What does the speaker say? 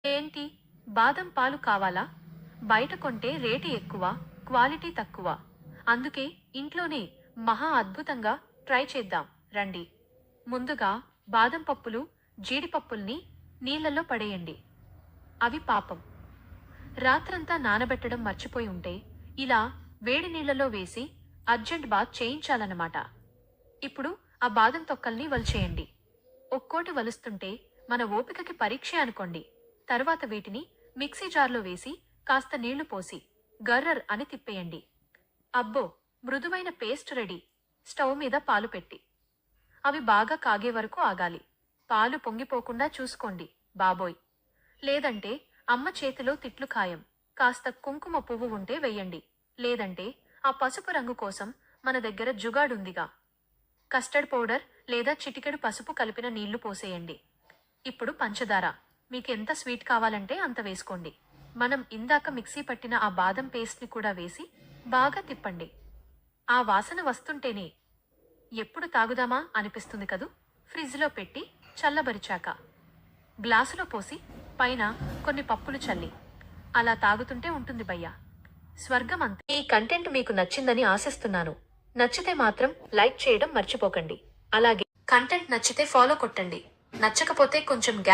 ఏంటి, బాదం పాలు కావాలా? బయట కొంటే రేటు ఎక్కువ, క్వాలిటీ తక్కువ. అందుకే ఇంట్లోనే మహా అద్భుతంగా ట్రై చేద్దాం రండి. ముందుగా బాదం పప్పులు, జీడిపప్పుల్ని నీళ్ళల్లో పడేయండి. అవి పాపం రాత్రంతా నానబెట్టడం మర్చిపోయి ఉంటే ఇలా వేడి నీళ్ళలో వేసి అర్జెంట్ బాత్ చేయించాలన్నమాట. ఇప్పుడు ఆ బాదం తొక్కల్ని వలిచేయండి. ఒక్కోటి వలుస్తుంటే మన ఓపికకి పరీక్షే అనుకోండి. తర్వాత వీటిని మిక్సీ జార్లో వేసి కాస్త నీళ్లు పోసి గర్రర్ అని తిప్పేయండి. అబ్బో, మృదువైన పేస్ట్ రెడీ. స్టవ్ మీద పాలు పెట్టి అవి బాగా కాగే వరకు ఆగాలి. పాలు పొంగిపోకుండా చూసుకోండి బాబోయ్. లేదంటే అమ్మ చేతిలో తిట్లు ఖాయం. కాస్త కుంకుమ పువ్వు ఉంటే వెయ్యండి. లేదంటే ఆ పసుపు రంగు కోసం మన దగ్గర జుగాడుందిగా, కస్టర్డ్ పౌడర్ లేదా చిటికెడు పసుపు కలిపిన నీళ్లు పోసేయండి. ఇప్పుడు పంచదార మీకెంత స్వీట్ కావాలంటే అంత వేసుకోండి. మనం ఇందాక మిక్సీ పట్టిన ఆ బాదం పేస్ట్ని కూడా వేసి బాగా తిప్పండి. ఆ వాసన వస్తుంటేనే ఎప్పుడు తాగుదామా అనిపిస్తుంది కదూ. ఫ్రిడ్జ్లో పెట్టి చల్లబరిచాక గ్లాసులో పోసి పైన కొన్ని పప్పులు చల్లి అలా తాగుతుంటే ఉంటుంది భయ్యా, స్వర్గం అంతే. ఈ కంటెంట్ మీకు నచ్చిందని ఆశిస్తున్నాను. నచ్చితే మాత్రం లైక్ చేయడం మర్చిపోకండి. అలాగే కంటెంట్ నచ్చితే ఫాలో కొట్టండి. నచ్చకపోతే కొంచెం గ్యాప్